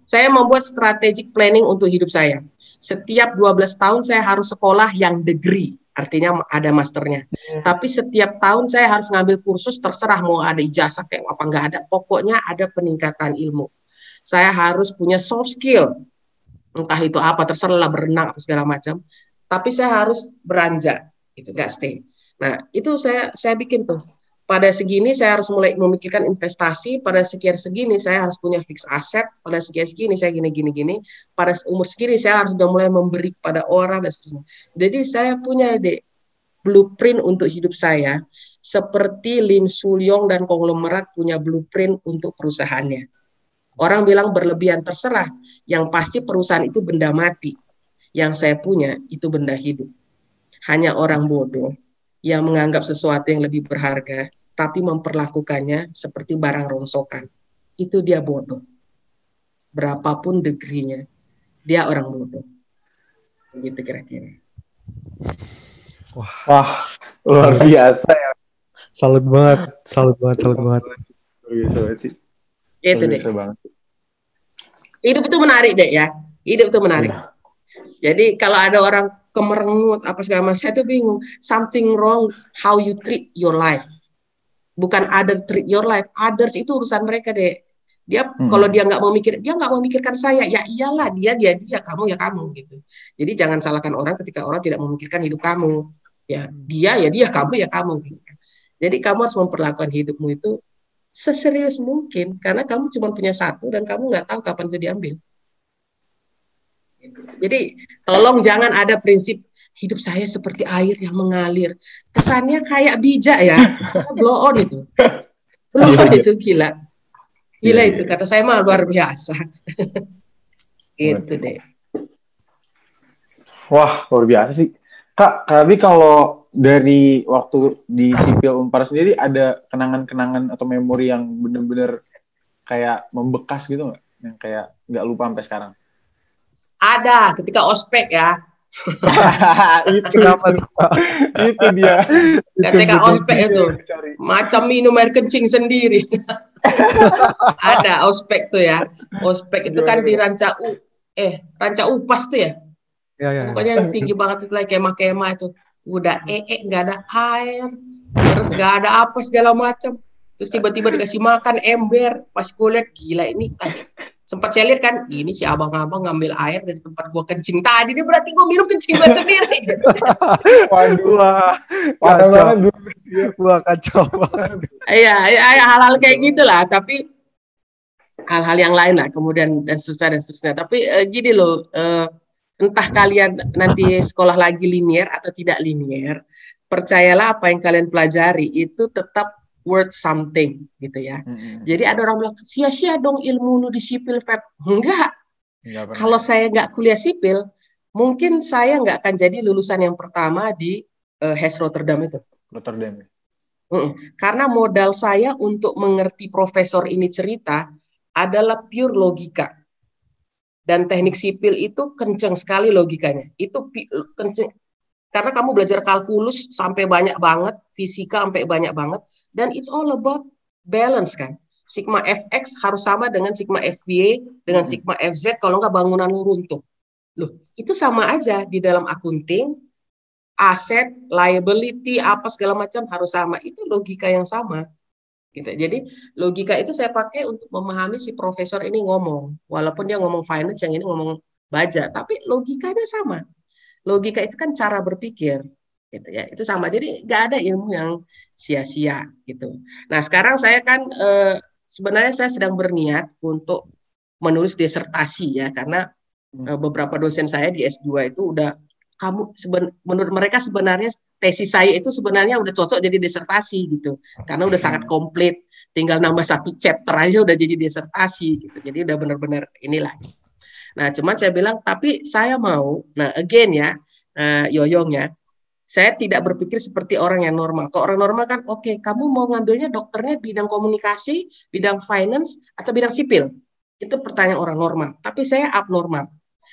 Saya membuat strategic planning untuk hidup saya. Setiap 12 tahun saya harus sekolah yang degree, artinya ada masternya. Tapi setiap tahun saya harus ngambil kursus, terserah mau ada ijazah kayak apa, nggak ada. Pokoknya ada peningkatan ilmu. Saya harus punya soft skill, entah itu apa, terserah berenang atau segala macam. Tapi saya harus beranjak, itu nggak stay. Nah, itu saya bikin tuh. Pada segini saya harus mulai memikirkan investasi, pada sekian segini saya harus punya fixed asset, pada sekian segini saya gini, pada umur segini saya harus sudah mulai memberi kepada orang dan seterusnya. Jadi saya punya blueprint untuk hidup saya, seperti Lim Sulyong dan konglomerat punya blueprint untuk perusahaannya. Orang bilang berlebihan, terserah, yang pasti perusahaan itu benda mati. Yang saya punya itu benda hidup. Hanya orang bodoh yang menganggap sesuatu yang lebih berharga, tapi memperlakukannya seperti barang rongsokan. Itu dia bodoh. Berapapun degree-nya, dia orang bodoh. Begitu kira-kira. Wah, luar biasa ya. Salut banget. Luar biasa banget sih. Itu deh. Hidup itu menarik deh ya. Hidup itu menarik. Jadi kalau ada orang kemerengut apa segala macam, saya tuh bingung. Something wrong how you treat your life. Bukan other treat your life. Others itu urusan mereka deh. Dia kalau dia nggak memikirkan saya, ya iyalah dia, kamu ya kamu gitu. Jadi jangan salahkan orang ketika orang tidak memikirkan hidup kamu. Ya dia, kamu ya kamu gitu. Jadi kamu harus memperlakukan hidupmu itu seserius mungkin, karena kamu cuma punya satu dan kamu nggak tahu kapan itu diambil. Jadi tolong jangan ada prinsip hidup saya seperti air yang mengalir. Kesannya kayak bijak ya. Blow on itu. Blow on itu gila. Gila itu, kata saya mah luar biasa. Gitu deh. Wah, luar biasa sih. Kak, tapi kalau dari waktu di sipil Unpar sendiri ada kenangan-kenangan atau memori yang benar-benar kayak membekas gitu nggak? Yang kayak nggak lupa sampai sekarang? Ada, ketika ospek ya. itu dia. Ketika ospek itu macam minum air kencing sendiri. Ada ospek tuh ya. Ospek itu kan di Ranca Upas tuh ya. Pokoknya yang tinggi banget itu lah, kemah-kemah itu. Udah nggak ada air, terus nggak ada apa segala macam. Terus tiba-tiba dikasih makan ember. Pas gue lihat, gila ini tadi. Sempat saya lihat kan, ini si abang-abang ngambil air dari tempat gue kencing tadi. Ini berarti gue minum kencing gue sendiri. Waduh, kacau. Wah, kacau banget. Iya, hal-hal kayak gitulah. Tapi hal-hal yang lain lah, kemudian dan seterusnya. Tapi gini loh, entah kalian nanti sekolah lagi linier atau tidak linier, percayalah apa yang kalian pelajari itu tetap worth something gitu ya. Jadi ada orang bilang, sia-sia dong ilmu lu di sipil, Feb. Enggak. Kalau saya nggak kuliah sipil, mungkin saya nggak akan jadi lulusan yang pertama di HES Rotterdam itu. Karena modal saya untuk mengerti profesor ini cerita adalah pure logika. Dan teknik sipil itu kenceng sekali logikanya. Itu kenceng. Karena kamu belajar kalkulus sampai banyak banget, fisika sampai banyak banget, dan it's all about balance kan. Sigma Fx harus sama dengan sigma Fy, dengan sigma Fz, kalau nggak bangunan lu runtuh. Loh, itu sama aja di dalam akunting, aset, liability, apa segala macam harus sama. Itu logika yang sama. Gitu. Jadi logika itu saya pakai untuk memahami si profesor ini ngomong. Walaupun dia ngomong finance, yang ini ngomong baja, tapi logikanya sama. Logika itu kan cara berpikir, gitu ya. Itu sama. Jadi nggak ada ilmu yang sia-sia, gitu. Nah sekarang saya kan sebenarnya saya sedang berniat untuk menulis disertasi ya, karena beberapa dosen saya di S2 itu udah menurut mereka sebenarnya tesis saya itu sebenarnya udah cocok jadi disertasi gitu, karena udah sangat komplit, tinggal nambah satu chapter aja udah jadi disertasi gitu. Jadi udah benar-benar inilah. Nah, cuman saya bilang, tapi saya mau, nah again ya, Yoyong ya, Saya tidak berpikir seperti orang yang normal. Kalau orang normal kan, oke, kamu mau ngambilnya dokternya bidang komunikasi, bidang finance, atau bidang sipil. Itu pertanyaan orang normal. Tapi saya abnormal.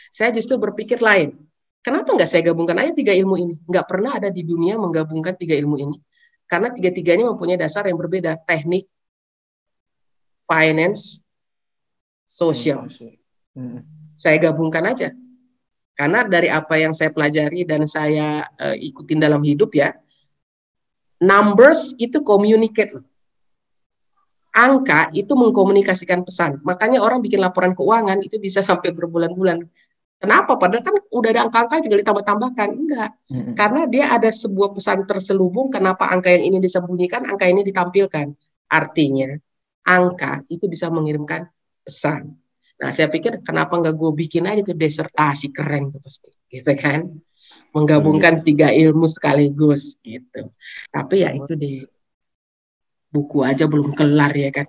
Saya justru berpikir lain. Kenapa nggak saya gabungkan aja 3 ilmu ini? Nggak pernah ada di dunia menggabungkan 3 ilmu ini. Karena 3-tiganya mempunyai dasar yang berbeda. Teknik, finance, sosial. Saya gabungkan aja. Karena dari apa yang saya pelajari dan saya ikutin dalam hidup ya, numbers itu communicate. Angka itu mengkomunikasikan pesan. Makanya orang bikin laporan keuangan itu bisa sampai berbulan-bulan. Kenapa? Padahal kan udah ada angka-angka tinggal ditambah-tambahkan. Enggak. Karena dia ada sebuah pesan terselubung kenapa angka yang ini disembunyikan, angka ini ditampilkan. Artinya, angka itu bisa mengirimkan pesan. Nah, saya pikir kenapa nggak gue bikin aja tuh disertasi keren tuh pasti, gitu kan? Menggabungkan 3 ilmu sekaligus, gitu. Tapi ya itu deh, buku aja belum kelar ya kan?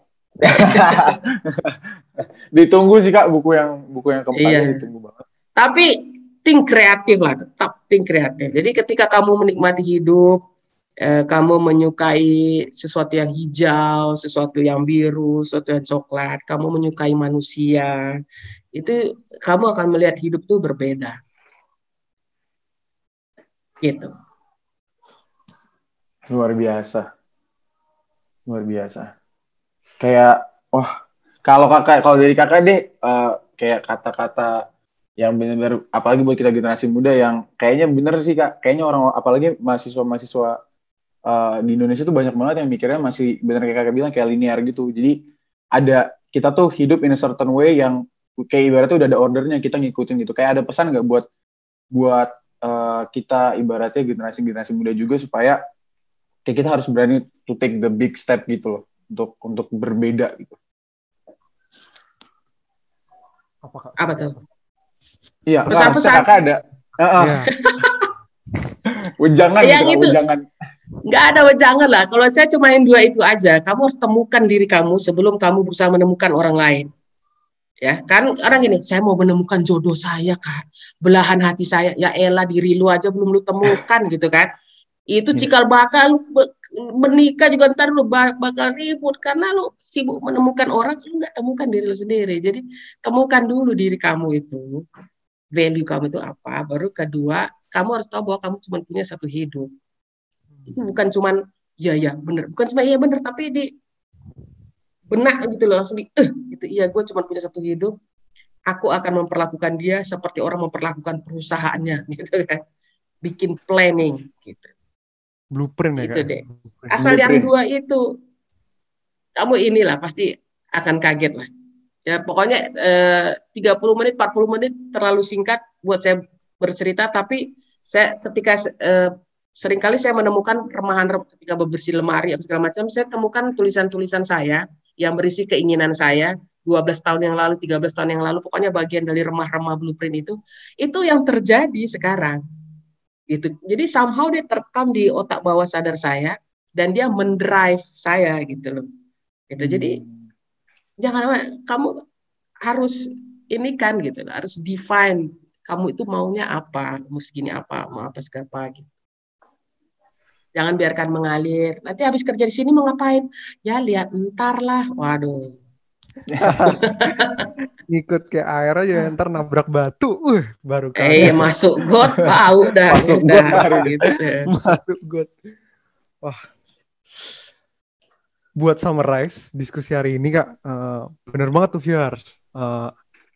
Ditunggu sih Kak buku yang keempatnya ditunggu banget. Tapi think kreatif lah, tetap think kreatif. Jadi ketika kamu menikmati hidup, kamu menyukai sesuatu yang hijau, sesuatu yang biru, sesuatu yang coklat, kamu menyukai manusia, itu kamu akan melihat hidup tuh berbeda. Gitu. Luar biasa. Kayak, wah, kalau dari kakak deh, kayak kata-kata yang benar-benar, apalagi buat kita generasi muda yang kayaknya bener sih Kak, kayaknya orang, apalagi mahasiswa-mahasiswa di Indonesia tuh banyak banget yang mikirnya masih bener kayak kakak bilang kayak linear gitu. Jadi kita tuh hidup in a certain way yang kayak ibaratnya udah ada ordernya, kita ngikutin gitu. Kayak ada pesan nggak buat kita ibaratnya generasi muda juga supaya kayak kita harus berani to take the big step gitu loh untuk berbeda gitu. Apa tuh? Iya, pesan-pesan kakak ada. Wejangan yang gitu, itu. wejangan. Nggak ada wejangan lah. Kalau saya cuma yang 2 itu aja. Kamu harus temukan diri kamu sebelum kamu berusaha menemukan orang lain. Ya, kan orang gini, saya mau menemukan jodoh saya, Kak. Belahan hati saya. Ya elah, diri lu aja belum lu temukan gitu kan. Itu cikal bakal lu menikah juga ntar lu bakal ribut karena lu sibuk menemukan orang, lu nggak temukan diri lu sendiri. Jadi temukan dulu diri kamu itu. Value kamu itu apa. Baru kedua, kamu harus tahu bahwa kamu cuma punya 1 hidup. Itu bukan cuman ya bener, bukan cuma iya bener, tapi di benak gitu loh, langsung gitu. Iya, gue cuma punya 1 hidup, aku akan memperlakukan dia seperti orang memperlakukan perusahaannya gitu kan, bikin planning gitu. Blueprint ya gitu Kak? deh. Asal yang 2 itu kamu inilah pasti akan kaget lah ya. Pokoknya 30 menit 40 menit terlalu singkat buat saya bercerita, tapi saya ketika seringkali saya menemukan remahan ketika bebersih lemari segala macam, saya temukan tulisan-tulisan saya yang berisi keinginan saya 12 tahun yang lalu, 13 tahun yang lalu, pokoknya bagian dari remah-remah blueprint itu yang terjadi sekarang. Gitu. Jadi somehow dia terekam di otak bawah sadar saya dan dia mendrive saya gitu loh. Gitu. Jadi jangan kamu harus ini kan gitu, harus define kamu itu maunya apa, mau segini apa, mau apa segala apa gitu. Jangan biarkan mengalir. Nanti habis kerja di sini mau ngapain? Ya lihat ntar lah. Waduh. Ngikut kayak air aja ntar nabrak batu. Baru masuk got bau dah. Masuk got baru gitu. Masuk got. Wah. Buat summarize diskusi hari ini Kak, bener banget tuh viewers.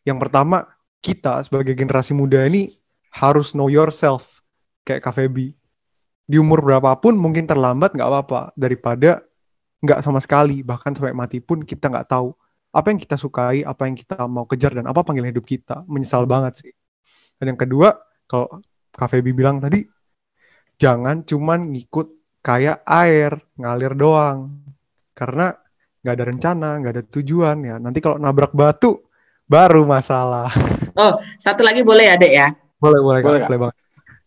Yang pertama, kita sebagai generasi muda ini harus know yourself. Kayak Kak Feby. Di umur berapapun mungkin terlambat nggak apa-apa, daripada nggak sama sekali, bahkan sampai mati pun kita nggak tahu apa yang kita sukai, apa yang kita mau kejar, dan apa panggilan hidup kita. Menyesal banget sih. Dan yang kedua, kalau Kak Feby bilang tadi, jangan cuman ngikut kayak air, ngalir doang. Karena nggak ada rencana, nggak ada tujuan ya. Nanti kalau nabrak batu, baru masalah. Oh, satu lagi boleh ya, Dek ya? Boleh Kak, boleh banget.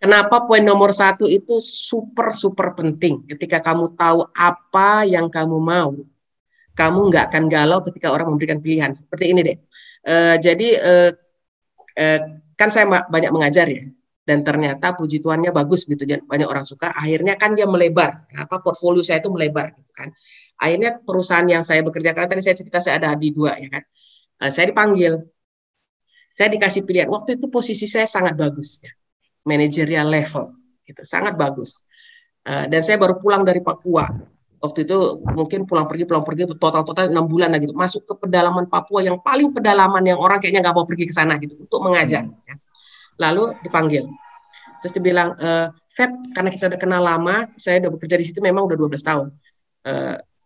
Kenapa poin nomor 1 itu super penting? Ketika kamu tahu apa yang kamu mau, kamu nggak akan galau ketika orang memberikan pilihan. Seperti ini deh. Jadi kan saya banyak mengajar ya, dan ternyata puji Tuhannya bagus gitu, banyak orang suka. Akhirnya kan dia melebar, portfolio saya itu melebar gitu kan. Akhirnya perusahaan yang saya bekerja, kan tadi saya cerita saya ada di 2 ya kan. Saya dipanggil, saya dikasih pilihan. Waktu itu posisi saya sangat bagus ya, managerial level gitu, sangat bagus. Dan saya baru pulang dari Papua. Waktu itu mungkin pulang pergi total 6 bulan lah gitu, masuk ke pedalaman Papua yang paling pedalaman, yang orang kayaknya nggak mau pergi ke sana gitu untuk mengajar ya. Lalu dipanggil, terus dibilang, Feb, karena kita udah kenal lama, saya udah bekerja di situ memang udah 12 tahun,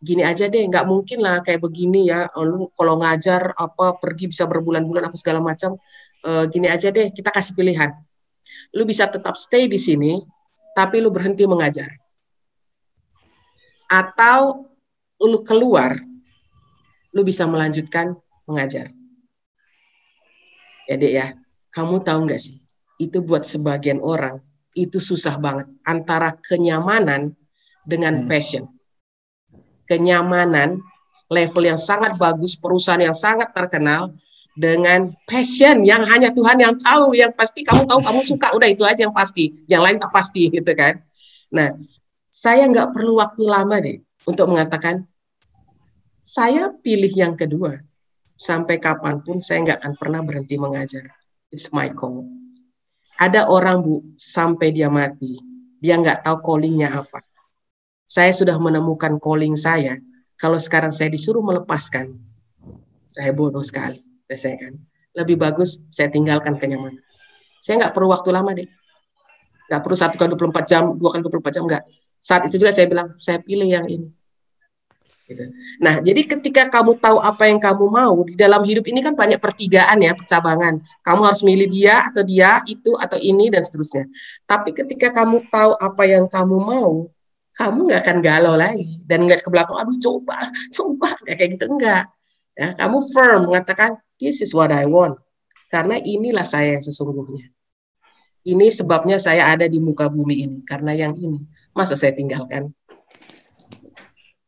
gini aja deh, nggak mungkin lah kayak begini ya, lu kalau ngajar pergi bisa berbulan-bulan apa segala macam, gini aja deh, kita kasih pilihan, lu bisa tetap stay di sini tapi lu berhenti mengajar, atau lu keluar, lu bisa melanjutkan mengajar. Ya Dek ya, kamu tahu nggak sih, itu buat sebagian orang itu susah banget antara kenyamanan dengan passion. Kenyamanan level yang sangat bagus, perusahaan yang sangat terkenal, dengan passion yang hanya Tuhan yang tahu, yang pasti kamu tahu kamu suka, udah itu aja yang pasti, yang lain tak pasti gitu kan. Nah, saya nggak perlu waktu lama deh untuk mengatakan saya pilih yang kedua. Sampai kapanpun saya nggak akan pernah berhenti mengajar. It's my call. Ada orang, Bu, sampai dia mati, dia nggak tahu callingnya apa. Saya sudah menemukan calling saya. Kalau sekarang saya disuruh melepaskan, saya bodoh sekali. Saya kan lebih bagus saya tinggalkan kenyamanan. Saya nggak perlu waktu lama deh. Nggak perlu 1 kali 24 jam, 2 kali 24 jam, nggak. Saat itu juga saya bilang, saya pilih yang ini. Gitu. Nah, jadi ketika kamu tahu apa yang kamu mau, di dalam hidup ini kan banyak pertigaan ya, percabangan. Kamu harus milih dia, itu, atau ini, dan seterusnya. Tapi ketika kamu tahu apa yang kamu mau, kamu nggak akan galau lagi. Dan ngeliat ke belakang, aduh coba, kayak gitu, enggak. Ya, kamu firm mengatakan, this is what I want. Karena inilah saya yang sesungguhnya. Ini sebabnya saya ada di muka bumi ini, karena yang ini. Masa saya tinggalkan?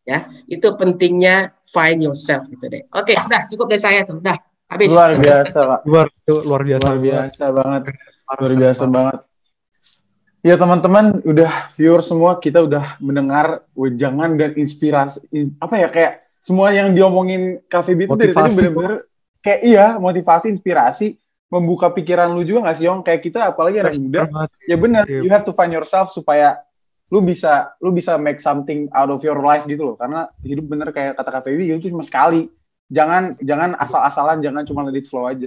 Ya, itu pentingnya find yourself gitu deh. Oke, udah cukup dari saya tuh, udah habis. Luar biasa, Pak. Luar biasa banget. Luar biasa banget. Ya teman-teman, udah viewer semua, kita udah mendengar wejangan dan inspirasi, kayak semua yang diomongin Cafe Beat itu dari tadi bener-bener kayak motivasi, inspirasi, membuka pikiran lu juga nggak sih, Yong? Kayak kita apalagi anak muda, ya bener, you have to find yourself supaya lu bisa make something out of your life gitu loh, karena hidup bener kayak kata Kak Febi, itu cuma sekali. Jangan asal-asalan, jangan cuma let it flow aja.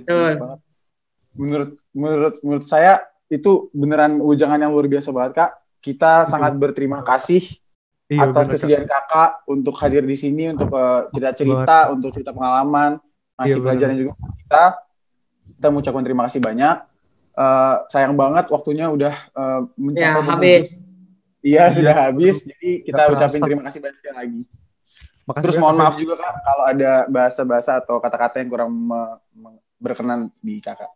Menurut saya itu beneran ujangan yang luar biasa banget, Kak. Kita sangat berterima kasih atas kesediaan Kakak untuk hadir di sini, untuk cerita-cerita, untuk cerita pengalaman, ngasih pelajaran juga kita. Kita mengucapkan terima kasih banyak. Sayang banget waktunya udah mencapai habis. Iya, sudah habis. Jadi kita ucapin terima kasih banyak sekali lagi. Makasih. Terus mohon maaf juga, Kak, kalau ada bahasa-bahasa atau kata-kata yang kurang berkenan di Kakak.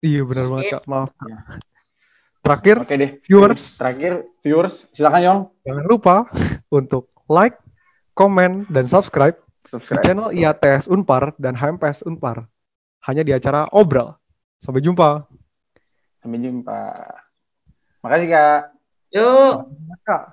Iya, benar banget, Kak. Maaf. Ya. Terakhir, oke deh. Viewers, silakan, Yong. Jangan lupa untuk like, komen, dan subscribe di channel IATS Unpar dan HMPS Unpar. Hanya di acara Obrol. Sampai jumpa. Makasih, Kak. Yuk. Kak.